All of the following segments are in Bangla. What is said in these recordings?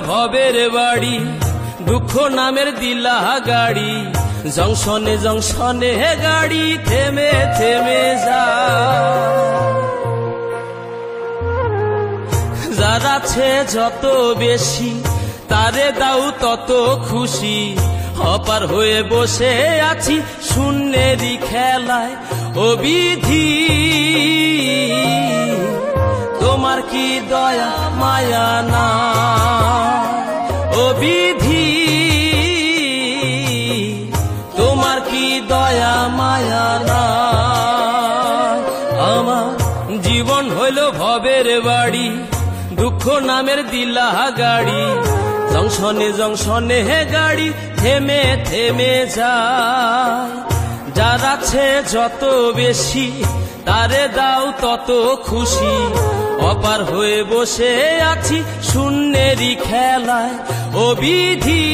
ভবের বাড়ি, দুঃখ নামের দিলা গাড়ি, জংশনে জংশনে গাড়ি থেমে থেমে যায়। যার আছে যত বেশি তারে দাও তত খুশি, অপার হয়ে বসে আছি শূন্যেরই খেলায়। ও বিধি তোমার কি দয়া মায়া না, ও বিধি তোমার কি দয়া মায়া না। আমার জীবন হইল ভবের বাড়ি, দুঃখ নামের দিলা গাড়ি, জংশনে জংশনে গাড়ি থেমে থেমে যায়। যার আছে যত বেশি তারে দাও তত খুশি, অপার হয়ে বসে আছি শূন্যেরই খেলায়। ও বিধি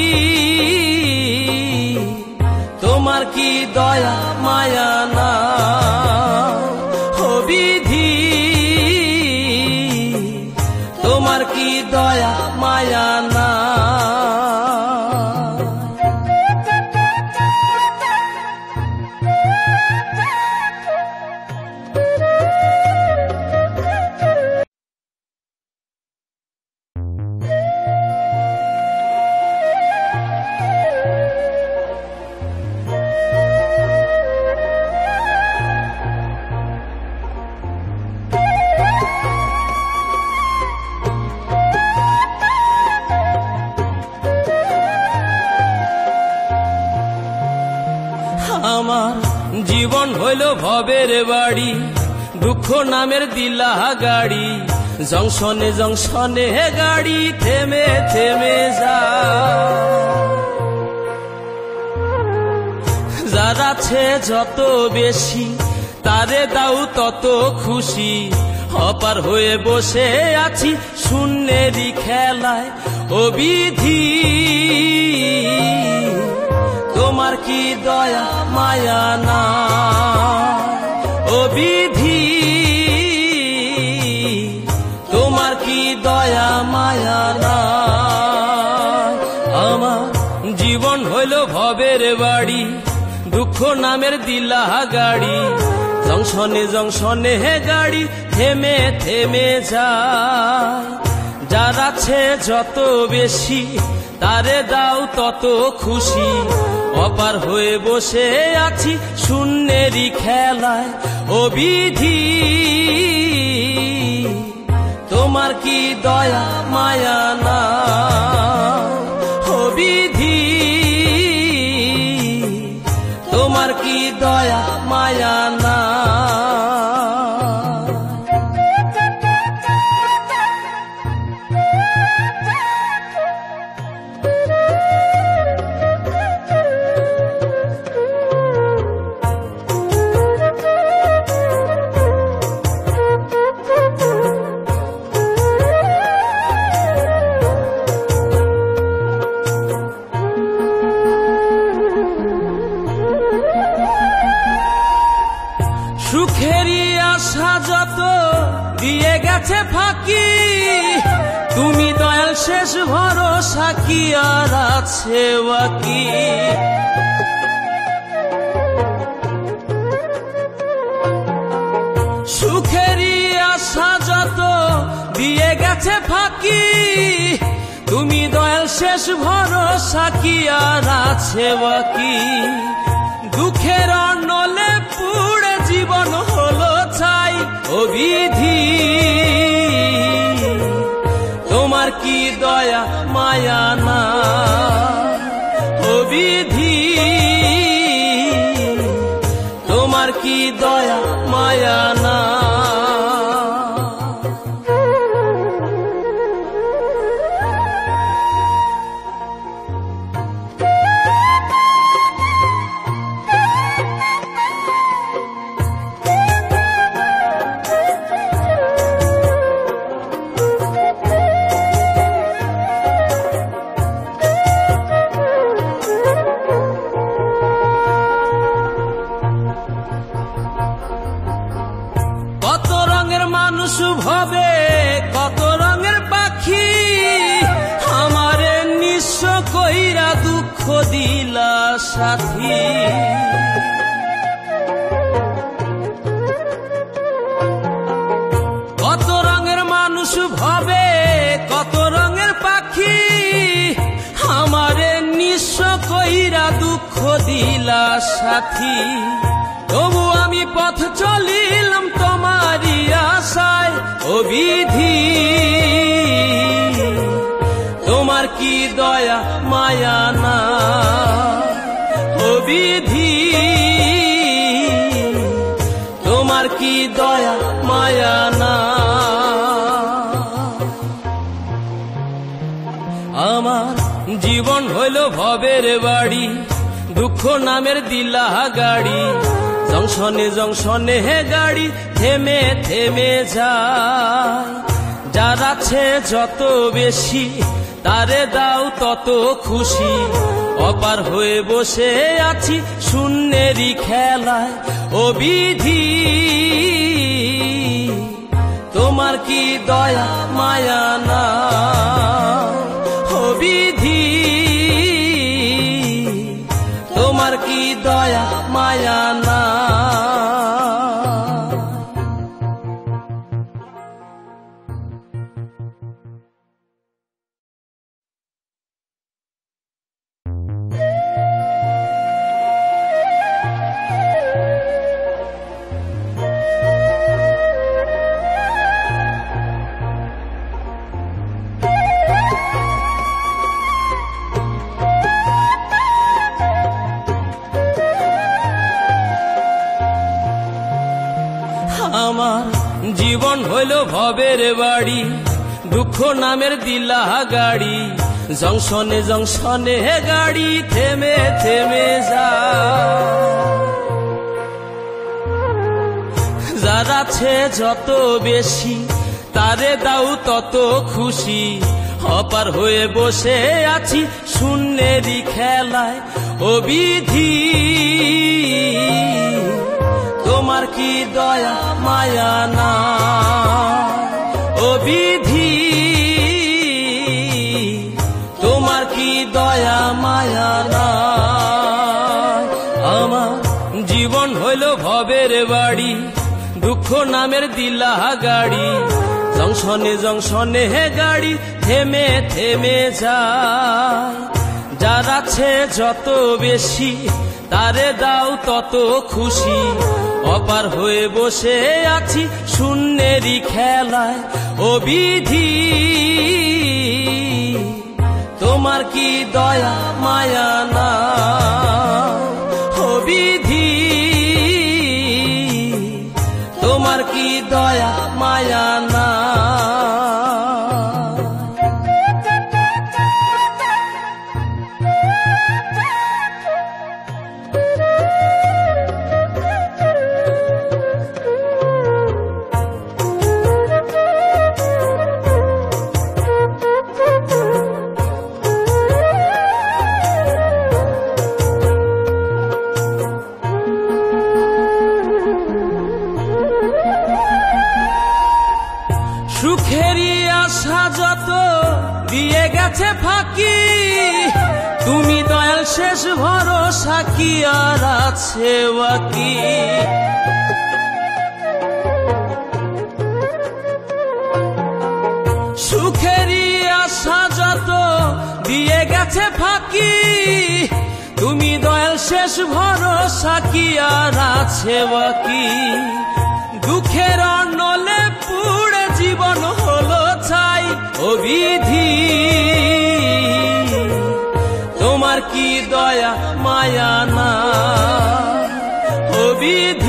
তোমার কি দয়া মায়া না, ও বিধি তোমার কি দয়া মায়া না। আমার জীবন হইল ভবের বাড়ি, দুঃখ নামের দিলা গাড়ি, জংশনে জংশনে গাড়ি থেমে থেমে যায়। যার আছে যত বেশি তারে দাও তত খুশি, অপার হয়ে বসে আছি শূন্যেরই খেলায়। ও বিধি তোমার কি দয়া মায়া না, ও বিধি তোমার কি দয়া মায়া না। আমার জীবন হইল ভবের বাড়ি, দুঃখ নামের দিলা গাড়ি, জংশনে জংশনে গাড়ি থেমে থেমে যায়। যার আছে যত বেশি তারে দাও তত খুশি, অপার হয়ে বসে আছি শূন্যেরই খেলায়। ও বিধি তোমার কি দয়া মায়া না, ও বিধি তোমার কি দয়া মায়া না। সুখেরই আশা যত দিয়ে গেছে ফাঁকি, তুমি দয়াল শেষ ভরসা কি আর আছে বাকি। সুখেরই আশা যত দিয়ে গেছে ফাঁকি, তুমি দয়াল শেষ ভরসা কি আর আছে বাকি। দুঃখের অনলে পুড়ে জীবন হলো ছাই, ও বিধি তোমার কি দয়া মায়া না, ও বিধি তোমার কি দয়া মায়া না। সাথী। কত রঙের মানুষ ভবে, কত রঙের পাখি, আমারে নিঃস্ব কইরা দুঃখ দিলা সাথী। তবু আমি পথ চলিলাম তোমারই আশায়, ও বিধি তোমার কি দয়া মায়া না, ও বিধি তোমার কি দয়া মায়া না। আমার জীবন হইল ভবের বাড়ি, দুঃখ নামের দিলা গাড়ি, জংশনে জংশনে হে গাড়ি থেমে থেমে যায়। যার আছে যত বেশি তারে দাও তত খুশি, অপার হয়ে বসে আছি শূন্যেরই খেলায়, ও বিধি তোমার কি দয়া মায়া না, ও বিধি তোমার কি দয়া মায়া না। আমার জীবন হইল ভবের বাড়ি, দুঃখ নামের দিলা গাড়ি, জংশনে জংশনে হে গাড়ি থেমে থেমে যায়। যার আছে যত বেশি তারে দাও তত খুশি, অপার হয়ে বসে আছি শূন্যেরই খেলায়, ও বিধি তোমার কি দয়া মায়া না, ও বিধি তোমার কি দয়া মায়া না। আমার জীবন হইল ভবের বাড়ি, দুঃখ নামের দিলা গাড়ি, জংশনে জংশনে হে গাড়ি থেমে থেমে যায়। যার আছে যত বেশি তারে দাও তত খুশি, অপার হয়ে বসে আছি শূন্যেরই খেলায়, ও বিধি তোমার কি দয়া মায়া না, ও বিধি তোমার কি দয়া মায়া না। সুখেরই আশা যত দিয়ে গেছে ফাঁকি, তুমি দয়াল শেষ ভরসা কি আর আছে বাকি। সুখেরই আশা যত দিয়ে গেছে ফাঁকি, তুমি দয়াল শেষ ভরসা কি আর আছে বাকি। দুঃখের অনলে পুড়ে জীবন হলো ছাই, ও বিধি তোমার কি দয়া মায়া না, ও বিধি